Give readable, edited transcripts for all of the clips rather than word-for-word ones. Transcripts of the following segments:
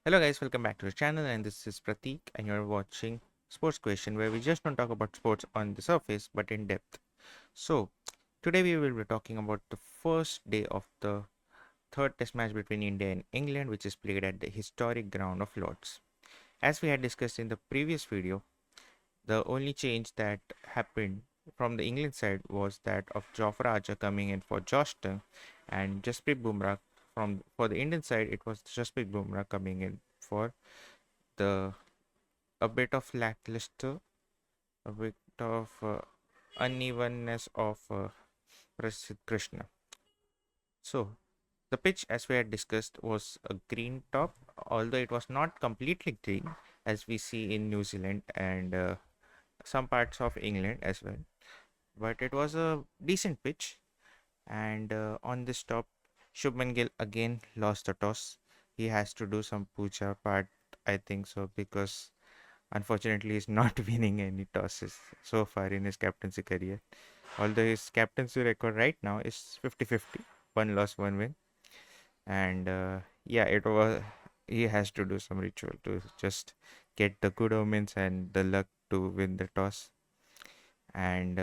Hello guys, welcome back to the channel, and this is Prateek and you're watching Sportsquation, where we just don't talk about sports on the surface but in depth. So today we will be talking about the first day of the third test match between India and England, which is played at the historic ground of Lords. As we had discussed in the previous video, the only change that happened from the England side was that of Jofra Archer coming in for Joshton, and Jasprit Bumrah for the Indian side it was Jasprit Bumrah coming in for the a bit of lackluster, a bit of unevenness of Prasidh Krishna. So the pitch, as we had discussed, was a green top, although it was not completely green as we see in New Zealand and some parts of England as well. But it was a decent pitch, and on this top, Shubman Gill again lost the toss. He has to do some puja part, I think so, because unfortunately, he's not winning any tosses so far in his captaincy career. Although his captaincy record right now is 50-50, one loss, one win. And yeah, he has to do some ritual to just get the good omens and the luck to win the toss. And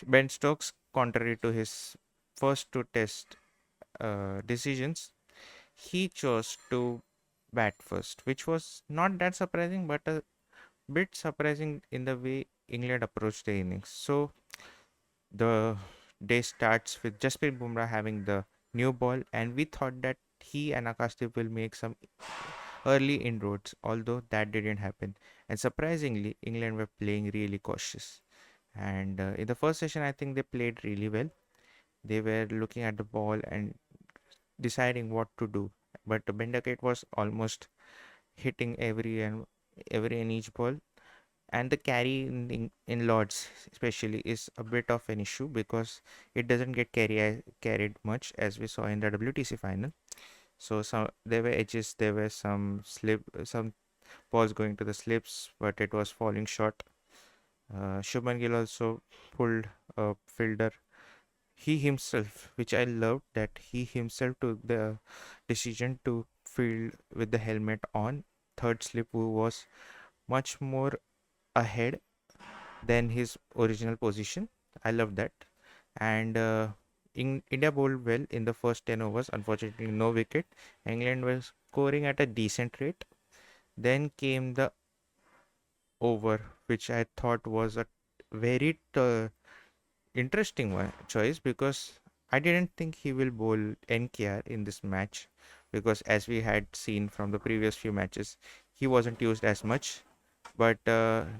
Ben Stokes, contrary to his first two test decisions, he chose to bat first, which was not that surprising, but a bit surprising in the way England approached the innings. So the day starts with Jasprit Bumrah having the new ball, and we thought that he and Akashdeep will make some early inroads, although that didn't happen. And surprisingly, England were playing really cautious. And in the first session, I think they played really well. They were looking at the ball and deciding what to do. But Bendakate was almost hitting every and each ball, and the carry in Lords especially is a bit of an issue because it doesn't get carried much as we saw in the WTC final. So there were edges, there were some balls going to the slips, but it was falling short. Shubman Gill also pulled a fielder. He himself, which I loved, that he himself took the decision to field with the helmet on. Third slip, who was much more ahead than his original position. I love that. And India bowled well in the first 10 overs. Unfortunately, no wicket. England was scoring at a decent rate. Then came the over, which I thought was a very interesting choice because I didn't think he will bowl NKR in this match because, as we had seen from the previous few matches, he wasn't used as much. But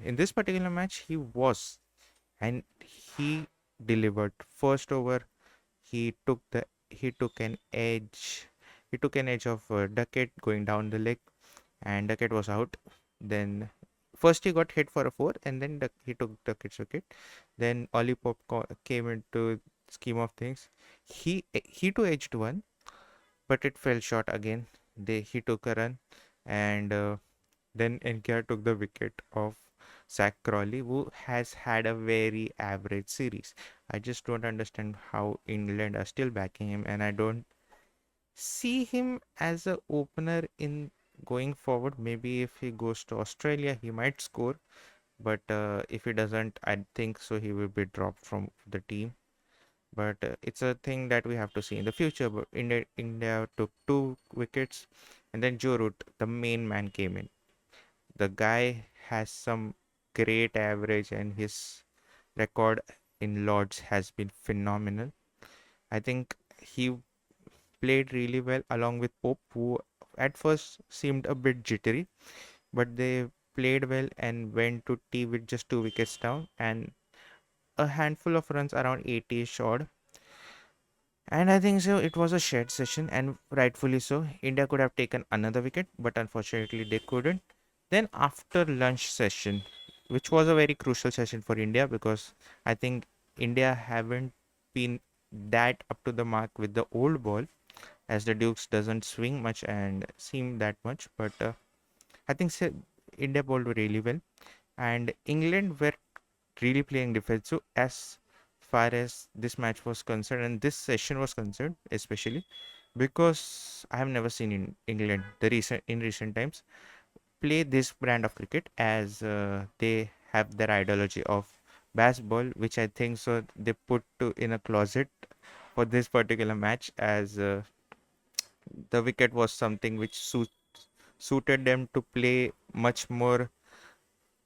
in this particular match, he was, and he delivered. First over, he took an edge. He took an edge of Duckett going down the leg, and Duckett was out. Then first he got hit for a four, and then he took Duckett's wicket. Then Ollie Pope came into scheme of things. He too edged one, but it fell short again. He took a run, and then NKR took the wicket of Zach Crawley, who has had a very average series. I just don't understand how England are still backing him, and I don't see him as a opener in going forward. Maybe if he goes to Australia, he might score, but if he doesn't, I think so he will be dropped from the team. But it's a thing that we have to see in the future. But India took two wickets, and then Joe Root, the main man, came in. The guy has some great average, and his record in Lords has been phenomenal. I think he played really well along with Pope, who at first seemed a bit jittery, but they played well and went to tea with just two wickets down and a handful of runs, around 80ish odd. And I think so it was a shared session, and rightfully so. India could have taken another wicket, but unfortunately they couldn't. Then after lunch session, which was a very crucial session for India because I think India haven't been that up to the mark with the old ball, as the Dukes doesn't swing much and seem that much. But I think so, India bowled really well, and England were really playing defensive as far as this match was concerned and this session was concerned, especially. because I have never seen in England in recent times play this brand of cricket, as they have their ideology of baseball, which I think so they put in a closet for this particular match, as the wicket was something which suited them to play much more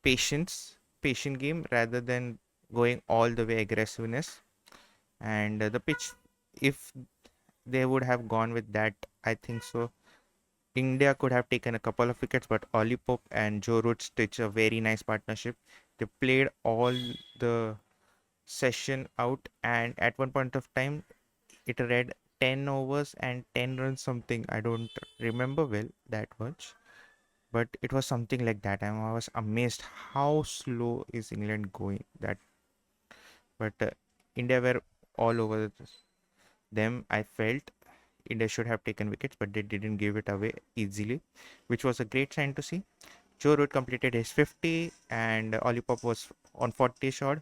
patient game rather than going all the way aggressiveness. And the pitch, if they would have gone with that, I think so India could have taken a couple of wickets, but Ollie Pope and Joe Root stitched a very nice partnership. They played all the session out, and at one point of time, it read 10 overs and 10 runs something. I don't remember well that much, but it was something like that. And I was amazed how slow is England going. That, but India were all over them. I felt India should have taken wickets, but they didn't give it away easily, which was a great sign to see. Joe Root completed his 50 and Ollie Pop was on 40 shot.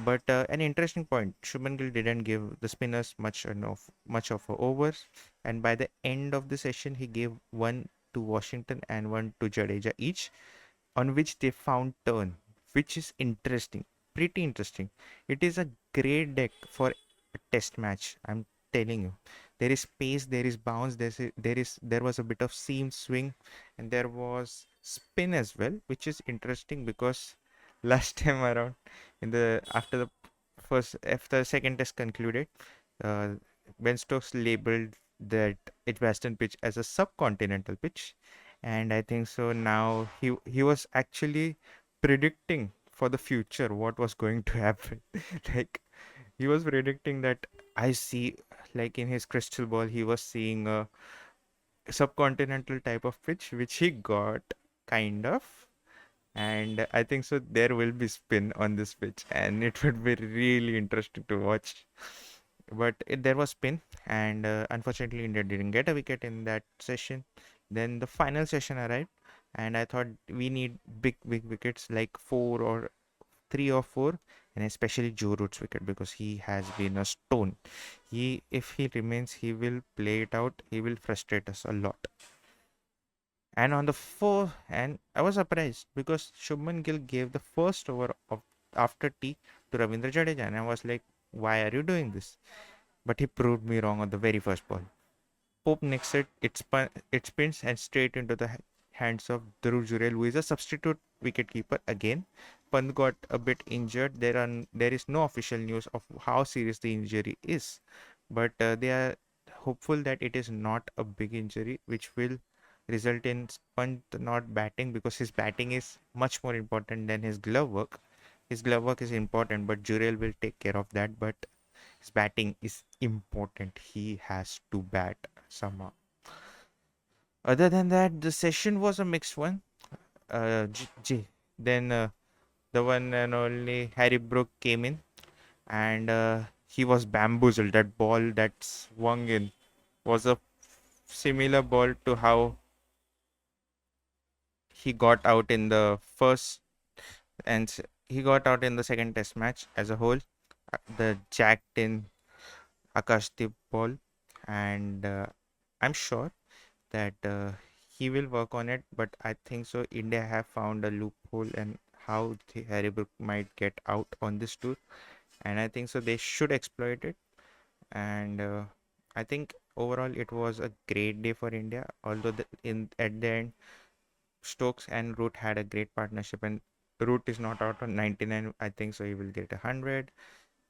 But an interesting point, Shubman Gill didn't give the spinners much of overs, and by the end of the session, he gave one to Washington and one to Jadeja each, on which they found turn, which is interesting, pretty interesting. It is a great deck for a test match. I'm telling you, there is pace, there is bounce, there was a bit of seam swing, and there was spin as well, which is interesting because last time around, in the after the second test concluded, uh, Ben Stokes labeled that Edgbaston pitch as a subcontinental pitch, and I think so now he was actually predicting for the future what was going to happen. Like, he was predicting that, I see, like in his crystal ball he was seeing a subcontinental type of pitch, which he got, kind of. And I think so there will be spin on this pitch, and it would be really interesting to watch. But there was spin, and unfortunately India didn't get a wicket in that session. Then the final session arrived, and I thought we need big wickets, like four or three or four, and especially Joe Root's wicket, because he has been a stone. If he remains, he will play it out. He will frustrate us a lot. And on the fourth, and I was surprised because Shubman Gill gave the first over of after tea to Ravindra Jadeja, and I was like, why are you doing this? But he proved me wrong on the very first ball. Pope nicks it spins and straight into the hands of Dhruv Jurel, who is a substitute wicketkeeper again. Pant got a bit injured. There is no official news of how serious the injury is, but they are hopeful that it is not a big injury, which will result in Pant not batting, because his batting is much more important than his glove work. His glove work is important, but Jurel will take care of that. But his batting is important. He has to bat somehow. Other than that, the session was a mixed one. Then the one and only Harry Brook came in, and he was bamboozled. That ball that swung in was a similar ball to how he got out in the first, and he got out in the second test match as a whole. The jacked in Akashdeep ball, and I'm sure that he will work on it. But I think so India have found a loophole and how the Harry Brook might get out on this tour, and I think so they should exploit it. And I think overall it was a great day for India, although in at the end Stokes and Root had a great partnership, and Root is not out on 99. I think so he will get 100.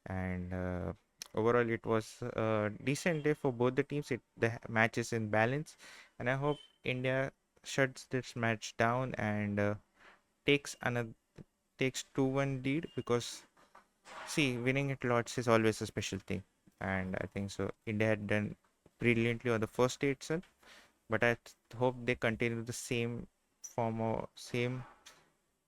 And overall it was a decent day for both the teams. The match is in balance, and I hope India shuts this match down and takes another takes 2-1 lead, because see, winning at Lords is always a special thing, and I think so India had done brilliantly on the first day itself. But I hope they continue the same form or same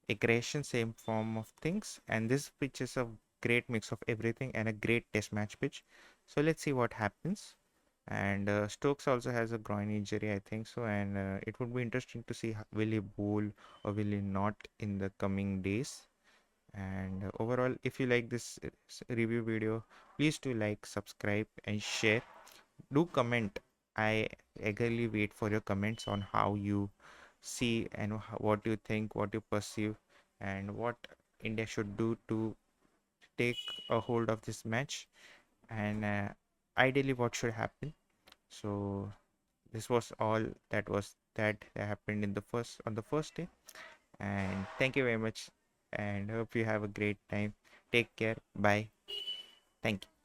aggression, same form of things. And this pitch is a great mix of everything and a great test match pitch. So let's see what happens. And Stokes also has a groin injury, I think so. And it would be interesting to see will he bowl or will he not in the coming days. And overall, if you like this review video, please do like, subscribe, and share. Do comment I eagerly wait for your comments on how you see and what you think, what you perceive, and what India should do to take a hold of this match, and ideally what should happen. So this was all that happened in the first on the first day, and thank you very much, and hope you have a great time. Take care. Bye. Thank you.